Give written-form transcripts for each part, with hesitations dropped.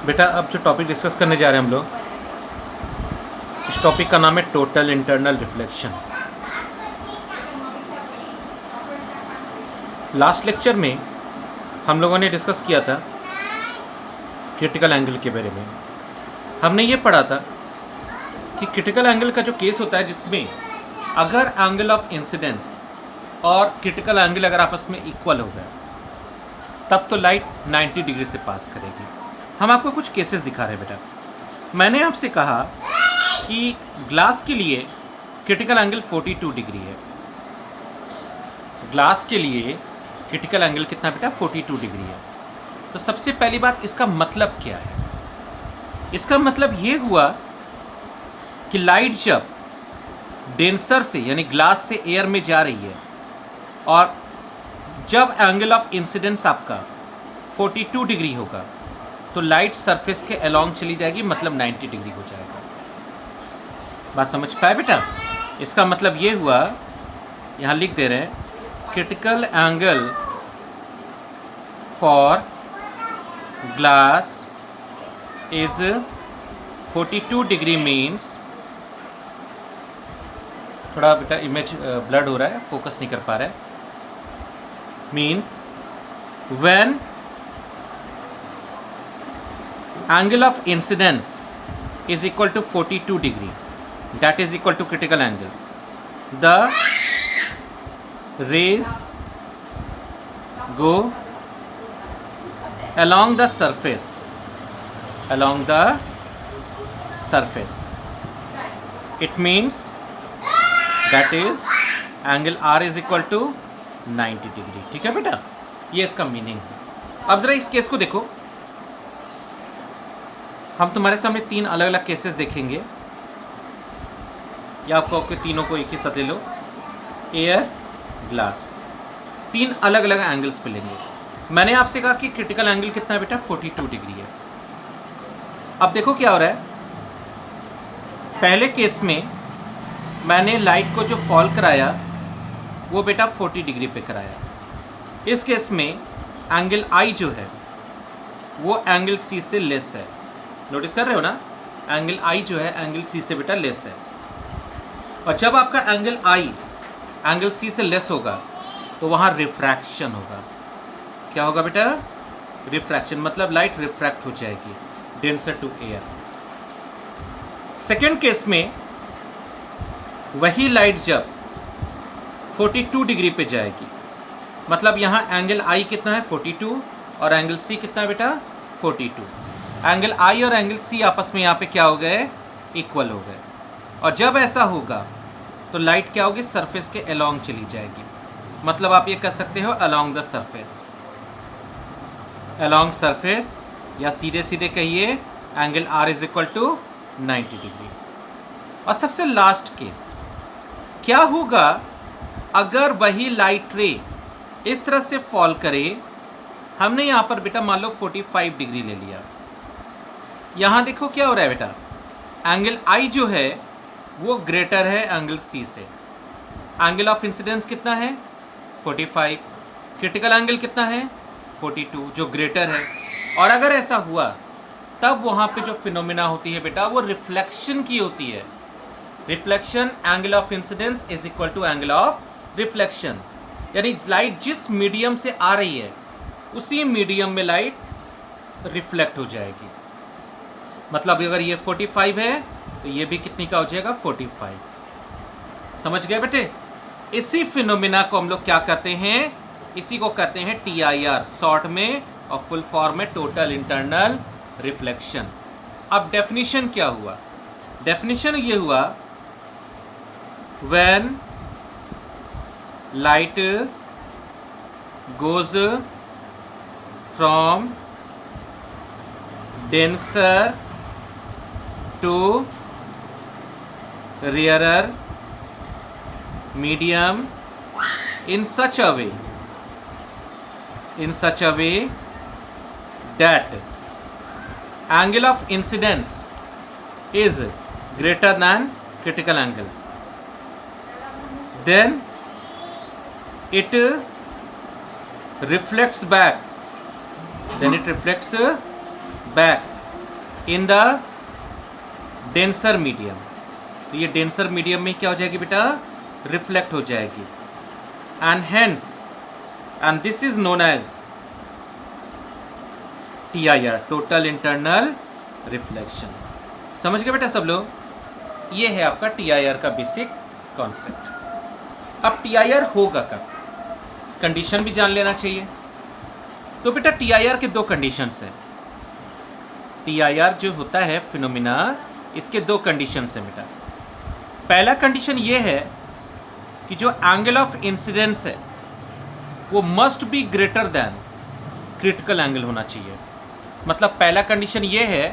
बेटा अब जो टॉपिक डिस्कस करने जा रहे हैं हम लोग, इस टॉपिक का नाम है total internal reflection. Last lecture में हम लोगों ने डिस्कस किया था क्रिटिकल एंगल के बारे में। हमने ये पढ़ा था कि क्रिटिकल एंगल का जो केस होता है जिसमें अगर एंगल ऑफ इंसिडेंस और क्रिटिकल एंगल अगर आपस में इक्वल हो गया तब तो लाइट 90 डिग्री से पास करेगी। हम आपको कुछ केसेस दिखा रहे हैं बेटा। मैंने आपसे कहा कि ग्लास के लिए क्रिटिकल एंगल 42 डिग्री है। ग्लास के लिए क्रिटिकल एंगल कितना बेटा? 42 डिग्री है। तो सबसे पहली बात, इसका मतलब क्या है? इसका मतलब ये हुआ कि लाइट जब डेंसर से यानी ग्लास से एयर में जा रही है और जब एंगल ऑफ इंसिडेंस आपका 42 डिग्री होगा तो लाइट सरफेस के अलोंग चली जाएगी, मतलब 90 डिग्री हो जाएगा। बात समझ पाए बेटा? इसका मतलब ये हुआ, यहाँ लिख दे रहे हैं, critical angle for glass is 42 degree means, थोड़ा बेटा इमेज ब्लड हो रहा है, फोकस नहीं कर पा रहा है, means when angle of incidence is equal to 42 degree, that is equal to critical angle, the rays go along the surface, it means that is angle R is equal to 90 degree. ठीक है बेटा, ये इसका meaning है। अब जरा इस case को देखो, हम तुम्हारे सामने 3 अलग अलग केसेस देखेंगे, या आपको तीनों को एक ही साथ ले लो, एयर, ग्लास, 3 अलग अलग एंगल्स पे लेंगे। मैंने आपसे कहा कि क्रिटिकल एंगल कितना है बेटा? 42 डिग्री है। अब देखो क्या हो रहा है। पहले केस में मैंने लाइट को जो फॉल कराया वो बेटा 40 डिग्री पे कराया। इस केस में एंगल आई जो है वो एंगल सी से लेस है। नोटिस कर रहे हो ना, एंगल आई जो है एंगल सी से बेटा लेस है। और जब आपका एंगल आई एंगल सी से लेस होगा तो वहाँ रिफ्रैक्शन होगा। क्या होगा बेटा? रिफ्रैक्शन, मतलब लाइट रिफ्रैक्ट हो जाएगी denser to air. Second case में वही लाइट जब 42 डिग्री पे जाएगी, मतलब यहाँ एंगल आई कितना है? 42, और एंगल सी कितना है बेटा? 42। एंगल आई और एंगल सी आपस में यहाँ पे क्या हो गए? इक्वल हो गए। और जब ऐसा होगा तो लाइट क्या होगी? सरफेस के अलोंग चली जाएगी, मतलब आप ये कह सकते हो along the surface, along surface, या सीधे सीधे कहिए angle are is equal to 90 degree. और सबसे लास्ट केस क्या होगा अगर वही लाइट रे इस तरह से फॉल करे। हमने यहाँ पर बेटा मान लो 45 डिग्री ले लिया। यहाँ देखो क्या हो रहा है बेटा, एंगल आई जो है वो ग्रेटर है एंगल सी से। एंगल ऑफ इंसिडेंस कितना है? 45। क्रिटिकल एंगल कितना है? 42, जो ग्रेटर है। और अगर ऐसा हुआ तब वहाँ पे जो फिनोमिना होती है बेटा वो रिफ्लेक्शन की होती है। Reflection, angle of incidence is equal to angle of reflection, यानी लाइट जिस मीडियम से आ रही है उसी मीडियम में लाइट रिफ्लेक्ट हो जाएगी। मतलब अगर ये 45 है तो ये भी कितनी का हो जाएगा? 45। समझ गए बेटे? इसी फिनोमिना को हम लोग क्या कहते हैं? इसी को कहते हैं TIR शॉर्ट में, और फुल फॉर्म में टोटल इंटरनल रिफ्लेक्शन। अब डेफिनेशन क्या हुआ? डेफिनेशन ये हुआ, when light goes from denser to rarer medium in such a way that angle of incidence is greater than critical angle, then it reflects back in the denser medium. तो ये denser medium में क्या हो जाएगी बेटा, reflect हो जाएगी। And hence and this is known as TIR, total internal reflection. समझ गए बेटा सब लोग? ये है आपका TIR का बेसिक कॉन्सेप्ट। अब TIR होगा कब, कंडीशन भी जान लेना चाहिए। तो बेटा TIR के दो कंडीशंस हैं। TIR जो होता है फिनोमिना, इसके दो कंडीशंस हैं बेटा। पहला कंडीशन ये है कि जो एंगल ऑफ इंसिडेंस है वो must be greater than critical angle होना चाहिए। मतलब पहला कंडीशन ये है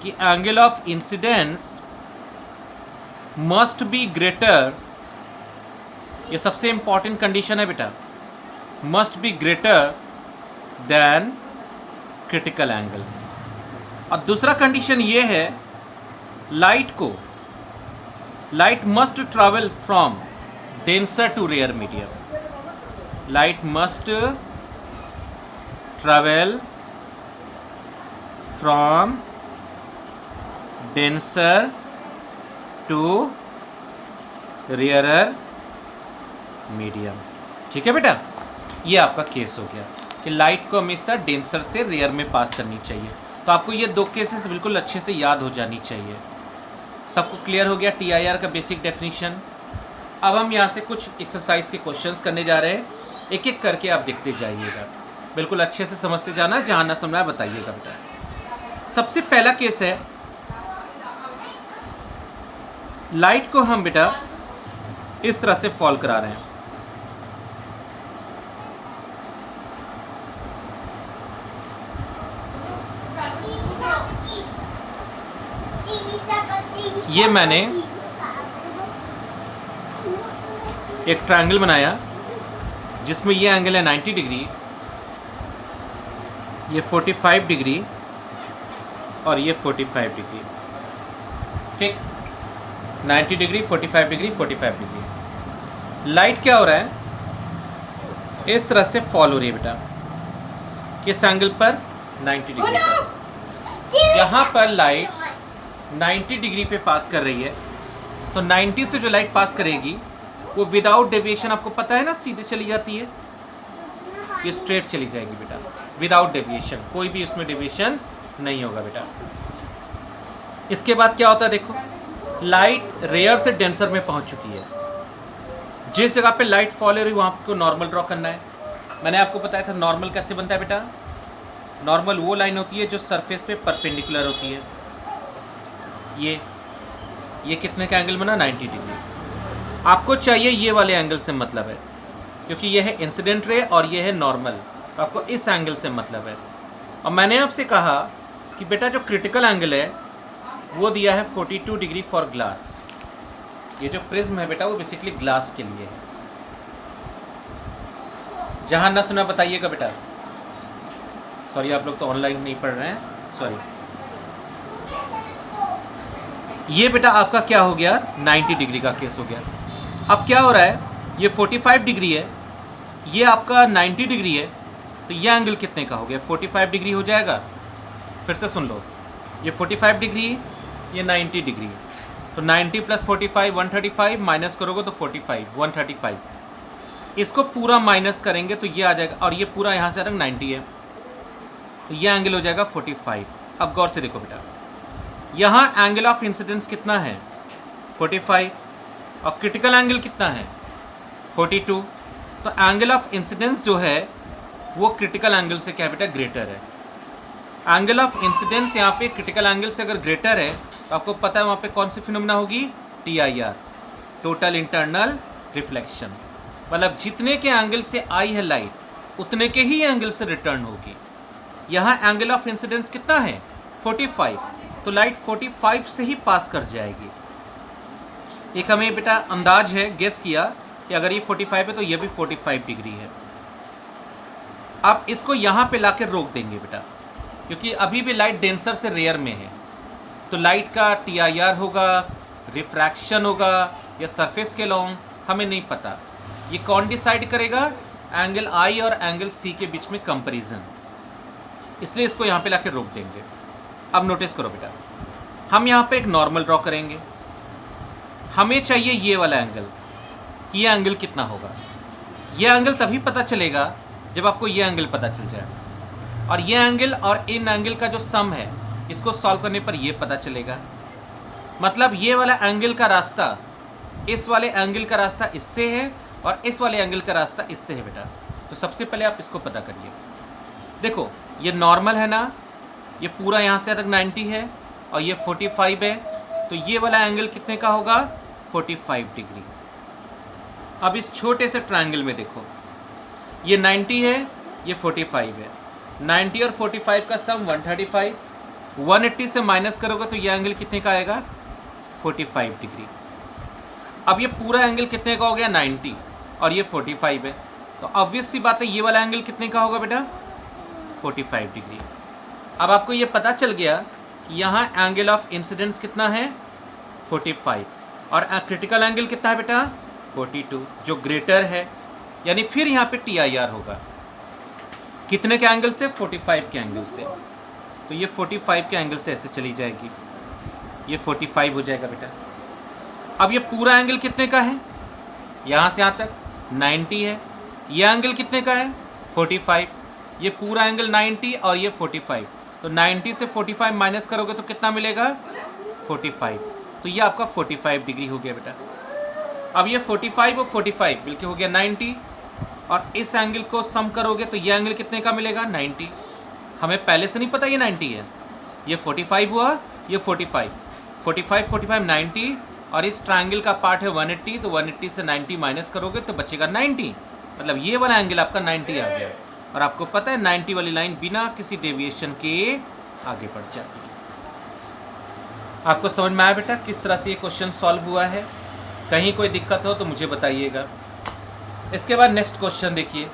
कि angle of incidence must be greater, ये सबसे इंपॉर्टेंट कंडीशन है बेटा, must be greater than critical angle. और दूसरा कंडीशन ये है, light must travel from denser to rare medium. Light must travel from denser to rarer medium. ठीक है बेटा, ये आपका केस हो गया कि लाइट को हमेशा डेंसर से रेयर में पास करनी चाहिए। तो आपको ये दो केसेस बिल्कुल अच्छे से याद हो जानी चाहिए। सबको क्लियर हो गया TIR का बेसिक डेफिनेशन। अब हम यहाँ से कुछ एक्सरसाइज के क्वेश्चंस करने जा रहे हैं, एक एक करके आप देखते जाइएगा, बिल्कुल अच्छे से समझते जाना, जहाँ ना समझा बताइएगा बेटा। सबसे पहला केस है, लाइट को हम बेटा इस तरह से फॉल करा रहे हैं। ये मैंने एक ट्रायंगल बनाया जिसमें ये एंगल है 90 डिग्री, ये 45 डिग्री और ये 45 डिग्री। ठीक, 90 डिग्री, 45 डिग्री, 45 डिग्री। लाइट क्या हो रहा है, इस तरह से फॉल हो रही है बेटा, किस एंगल पर, 90 डिग्री पर। यहाँ पर लाइट 90 डिग्री पे पास कर रही है, तो 90 से जो लाइट पास करेगी वो विदाउट डेविएशन, आपको पता है ना, सीधे चली जाती है, ये स्ट्रेट चली जाएगी बेटा, विदाउट डेविएशन, कोई भी उसमें डेविएशन नहीं होगा बेटा। इसके बाद क्या होता है, देखो लाइट रेयर से डेंसर में पहुंच चुकी है। जिस जगह पे लाइट फॉल हो रही है वहाँ को नॉर्मल ड्रॉ करना है। मैंने आपको बताया था नॉर्मल कैसे बनता है बेटा। नॉर्मल वो लाइन होती है जो सरफेस पे परपेंडिकुलर होती है। ये कितने का एंगल बना, 90 डिग्री। आपको चाहिए ये वाले एंगल से मतलब है, क्योंकि ये है इंसिडेंट रे और ये है नॉर्मल, तो आपको इस एंगल से मतलब है। और मैंने आपसे कहा कि बेटा जो क्रिटिकल एंगल है वो दिया है 42 डिग्री फॉर ग्लास। ये जो प्रिज्म है बेटा वो बेसिकली ग्लास के लिए है। जहाँ ना सुना बताइएगा बेटा। सॉरी, आप लोग तो ऑनलाइन नहीं पढ़ रहे हैं, सॉरी। ये बेटा आपका क्या हो गया, 90 डिग्री का केस हो गया। अब क्या हो रहा है, ये 45 डिग्री है, ये आपका 90 डिग्री है, तो ये एंगल कितने का हो गया, 45 डिग्री हो जाएगा। फिर से सुन लो, ये 45 डिग्री, ये 90 डिग्री, तो 90 प्लस 45 135, माइनस करोगे तो 45 135, इसको पूरा माइनस करेंगे तो ये आ जाएगा, और ये पूरा यहाँ से आ रहा 90 है, तो ये एंगल हो जाएगा 45। अब गौर से देखो बेटा, यहाँ एंगल ऑफ इंसिडेंस कितना है, 45, और क्रिटिकल एंगल कितना है, 42। तो एंगल ऑफ इंसिडेंस जो है वो क्रिटिकल एंगल से क्या बेटा, ग्रेटर है। एंगल ऑफ इंसिडेंस यहाँ पे क्रिटिकल एंगल से अगर ग्रेटर है तो आपको पता है वहाँ पे कौन सी फिनोमिना होगी, TIR, टोटल इंटरनल रिफ्लेक्शन। मतलब जितने के एंगल से आई है लाइट उतने के ही एंगल से रिटर्न होगी। यहाँ एंगल ऑफ इंसिडेंस कितना है, 45, तो लाइट 45 से ही पास कर जाएगी। एक हमें बेटा अंदाज है, गेस किया कि अगर ये 45 है तो ये भी 45 डिग्री है। अब इसको यहाँ पे लाके रोक देंगे बेटा, क्योंकि अभी भी लाइट डेंसर से रेयर में है, तो लाइट का TIR होगा, रिफ्रैक्शन होगा या सरफेस के लॉन्ग, हमें नहीं पता। ये कौन डिसाइड करेगा, एंगल I और एंगल C के बीच में कंपैरिजन, इसलिए इसको यहाँ पे लाके रोक देंगे। अब नोटिस करो बेटा, हम यहाँ पे एक नॉर्मल ड्रॉ करेंगे। हमें चाहिए ये वाला एंगल, ये एंगल कितना होगा। ये एंगल तभी पता चलेगा जब आपको ये एंगल पता चल जाए, और ये एंगल और इन एंगल का जो सम है इसको सॉल्व करने पर ये पता चलेगा। मतलब ये वाला एंगल का रास्ता इस वाले एंगल का रास्ता इससे है और इस वाले एंगल का रास्ता इससे है बेटा। तो सबसे पहले आप इसको पता करिए। देखो ये नॉर्मल है ना, ये पूरा यहाँ से तक 90 है और ये 45 है, तो ये वाला एंगल कितने का होगा, 45 डिग्री। अब इस छोटे से ट्रायंगल में देखो, ये 90 है, ये 45 है, 90 और 45 का सम 135, 180 से माइनस करोगे तो ये एंगल कितने का आएगा, 45 डिग्री। अब ये पूरा एंगल कितने का हो गया, 90, और ये 45 है, तो ऑब्वियस सी बात है ये वाला एंगल कितने का होगा बेटा, 45 डिग्री। अब आपको ये पता चल गया कि यहाँ एंगल ऑफ इंसिडेंस कितना है, 45, और क्रिटिकल एंगल कितना है बेटा, 42, जो ग्रेटर है। यानी फिर यहाँ पे TIR होगा कितने के एंगल से, 45 के एंगल से। तो ये 45 के एंगल से ऐसे चली जाएगी, ये 45 हो जाएगा बेटा। अब ये पूरा एंगल कितने का है, यहाँ से यहाँ तक 90 है, ये एंगल कितने का है, 45, ये पूरा एंगल 90 और ये 45, तो 90 से 45 माइनस करोगे तो कितना मिलेगा, 45, तो ये आपका 45 डिग्री हो गया बेटा। अब ये 45 और 45 मिलके हो गया 90, और इस एंगल को सम करोगे तो ये एंगल कितने का मिलेगा, 90। हमें पहले से नहीं पता ये 90 है, ये 45 हुआ, ये 45, 45 45 90, और इस ट्रायंगल का पार्ट है 180, तो 180 से 90 माइनस करोगे तो बचेगा 90, मतलब ये वाला एंगल आपका 90 आ गया। और आपको पता है 90 वाली लाइन बिना किसी डेविएशन के आगे बढ़ जाती है। आपको समझ में आया बेटा किस तरह से ये क्वेश्चन सॉल्व हुआ है। कहीं कोई दिक्कत हो तो मुझे बताइएगा। इसके बाद नेक्स्ट क्वेश्चन देखिए,